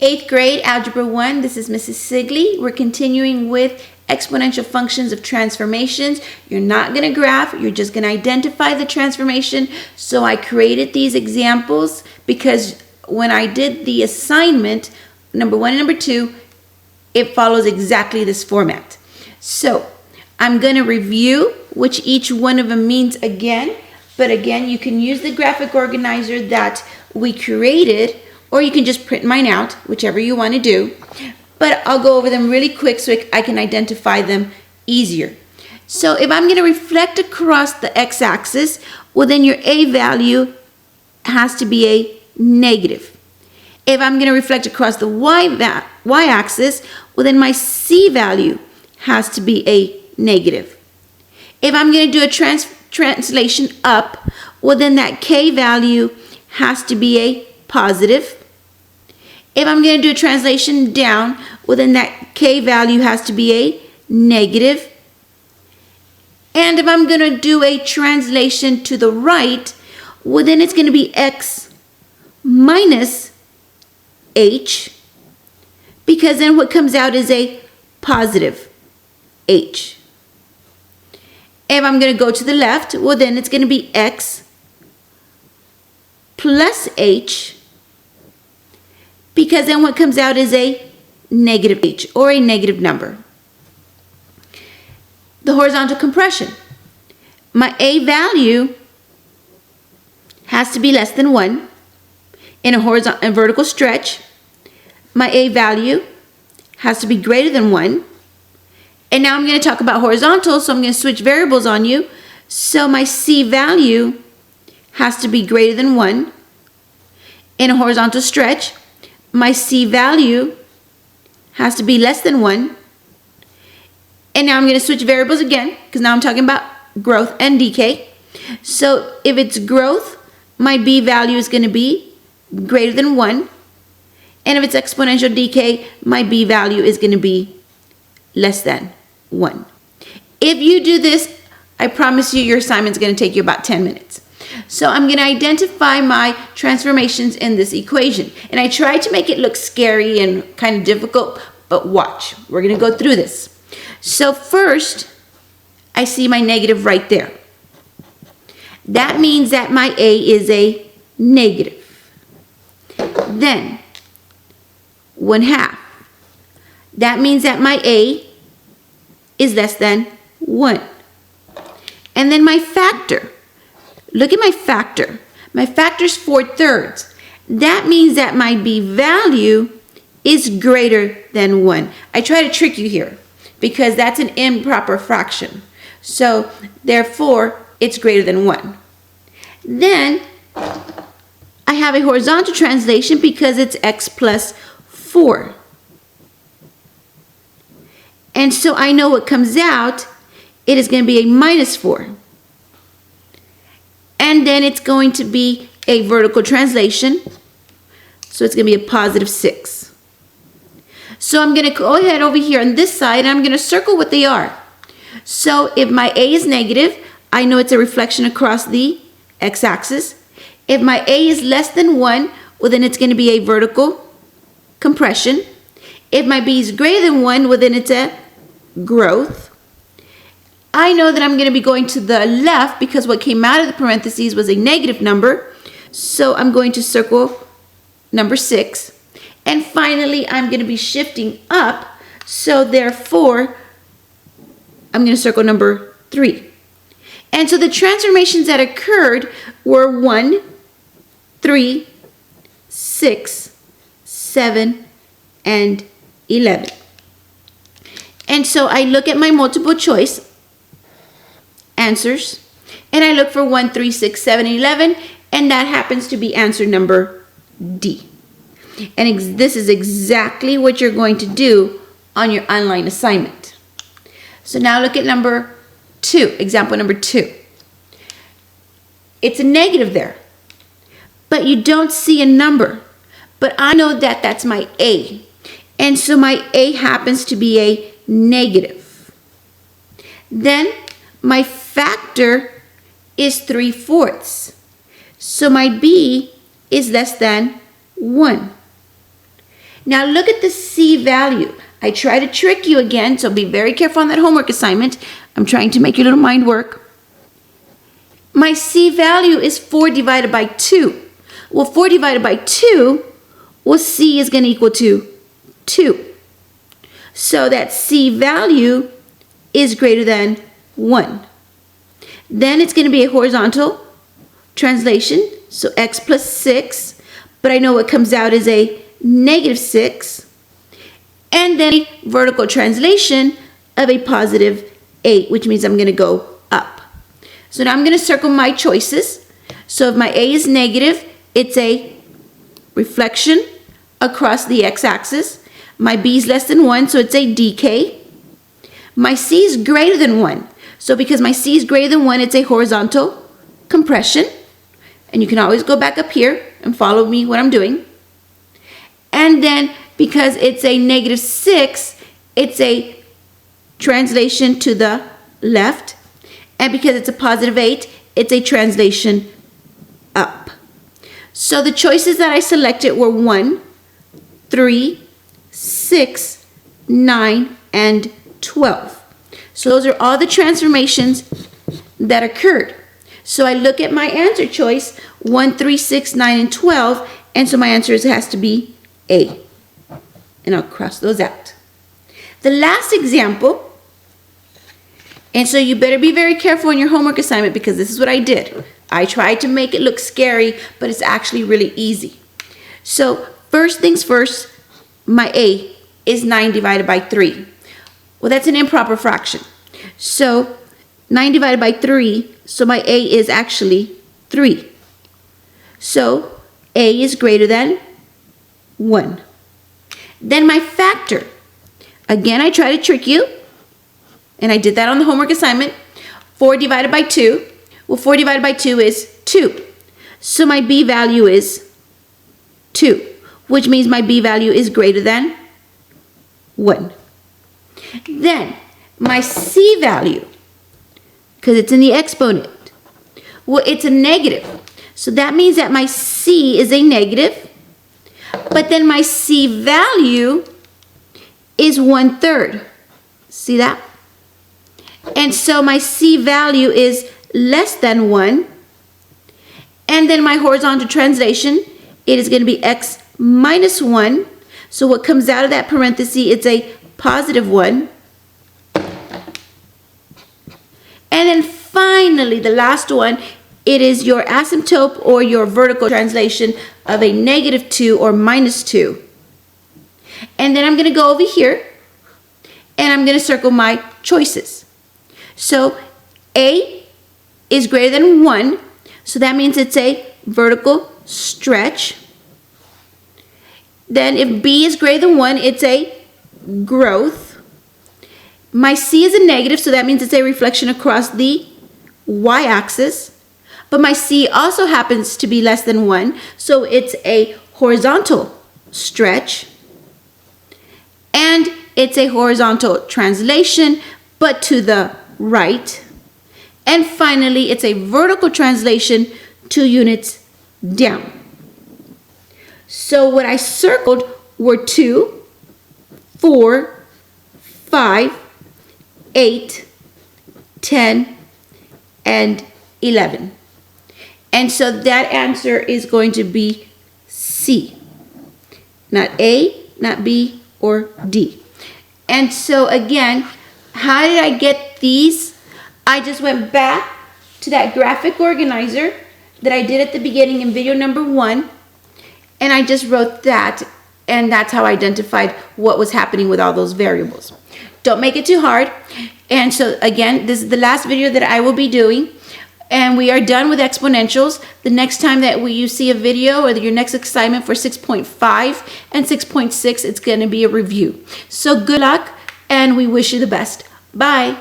8th grade, Algebra 1, this is Mrs. Sigley. We're continuing with exponential functions of transformations. You're not going to graph, you're just going to identify the transformation. So I created these examples because when I did the assignment, number 1 and number 2, it follows exactly this format. So I'm going to review which each one of them means again. But again, you can use the graphic organizer that we created, or you can just print mine out, whichever you want to do. But I'll go over them really quick so I can identify them easier. So if I'm going to reflect across the x-axis, well then your a value has to be a negative. If I'm going to reflect across the y-axis, well then my c value has to be a negative. If I'm going to do a translation up, well then that k value has to be a positive. If I'm going to do a translation down, well then that k value has to be a negative. And if I'm going to do a translation to the right, well then it's going to be x minus h, because then what comes out is a positive h. If I'm going to go to the left, well then it's going to be x plus h, because then what comes out is a negative h, or a negative number. The horizontal compression. My a value has to be less than 1. In a horizontal and vertical stretch, my a value has to be greater than 1. And now I'm going to talk about horizontal, so I'm going to switch variables on you. So my c value has to be greater than 1. In a horizontal stretch, my c value has to be less than 1. And now I'm going to switch variables again, because now I'm talking about growth and decay. So if it's growth, my b value is going to be greater than 1. And if it's exponential decay, my b value is going to be less than 1. If you do this, I promise you your assignment is going to take you about 10 minutes. So I'm going to identify my transformations in this equation. And I tried to make it look scary and kind of difficult, but watch. We're going to go through this. So first, I see my negative right there. That means that my a is a negative. Then, 1/2. That means that my a is less than 1. And then my factor. Look at my factor. My factor is 4/3. That means that my b value is greater than 1. I try to trick you here because that's an improper fraction. So therefore, it's greater than 1. Then I have a horizontal translation because it's x plus 4. And so I know what comes out, it is going to be a minus 4. And then it's going to be a vertical translation. So it's going to be a positive 6. So I'm going to go ahead over here on this side and I'm going to circle what they are. So if my a is negative, I know it's a reflection across the x-axis. If my a is less than 1, well then it's going to be a vertical compression. If my b is greater than 1, well then it's a growth. I know that I'm going to be going to the left because what came out of the parentheses was a negative number. So I'm going to circle number 6. And finally, I'm going to be shifting up. So therefore, I'm going to circle number 3. And so the transformations that occurred were 1, 3, 6, 7, and 11. And so I look at my multiple choice answers, and I look for 1, 3, 6, 7, 11, and that happens to be answer number D. And this is exactly what you're going to do on your online assignment. So now look at number 2, example number 2. It's a negative there, but you don't see a number. But I know that that's my a. And so my a happens to be a negative. Then my factor is 3/4. So my b is less than 1. Now look at the C value. I try to trick you again, so be very careful on that homework assignment. I'm trying to make your little mind work. My C value is 4 divided by 2. Well, 4 divided by 2, well, C is going to equal to 2. So that C value is greater than 1. Then it's going to be a horizontal translation, so x plus 6, but I know what comes out is a negative 6. And then a vertical translation of a positive 8, which means I'm going to go up. So now I'm going to circle my choices. So if my A is negative, it's a reflection across the x-axis. My B is less than 1, so it's a decay. My C is greater than 1. So because my C is greater than 1, it's a horizontal compression. And you can always go back up here and follow me what I'm doing. And then because it's a negative 6, it's a translation to the left. And because it's a positive 8, it's a translation up. So the choices that I selected were 1, 3, 6, 9, and 12. So those are all the transformations that occurred. So I look at my answer choice, 1, 3, 6, 9, and 12, and so my answer has to be A. And I'll cross those out. The last example, and so you better be very careful in your homework assignment because this is what I did. I tried to make it look scary, but it's actually really easy. So first things first, my A is 9 divided by 3. Well, that's an improper fraction. So 9 divided by 3, so my A is actually 3. So A is greater than 1. Then my factor. Again, I try to trick you, and I did that on the homework assignment. 4 divided by 2. Well, 4 divided by 2 is 2. So my B value is 2, which means my B value is greater than 1. Then my C value, because it's in the exponent, well, it's a negative. So that means that my C is a negative, but then my C value is 1/3. See that? And so my C value is less than 1. And then my horizontal translation, it is going to be x minus 1. So what comes out of that parenthesis, it's a positive 1. And then finally, the last one, it is your asymptote or your vertical translation of a negative 2 or minus 2. And then I'm going to go over here and I'm going to circle my choices. So A is greater than 1, so that means it's a vertical stretch. Then if B is greater than 1, it's a growth. My C is a negative, so that means it's a reflection across the y-axis. But my C also happens to be less than 1, so it's a horizontal stretch. And it's a horizontal translation, but to the right. And finally, it's a vertical translation 2 units down. So what I circled were 2, 4, 5, 8, 10, and 11. And so that answer is going to be C. Not A, not B, or D. And so again, how did I get these? I just went back to that graphic organizer that I did at the beginning in video number 1, and I just wrote that, and that's how I identified what was happening with all those variables. Don't make it too hard. And so again, this is the last video that I will be doing, and we are done with exponentials. The next time that you see a video or your next assignment for 6.5 and 6.6, it's going to be a review. So good luck, and we wish you the best. Bye.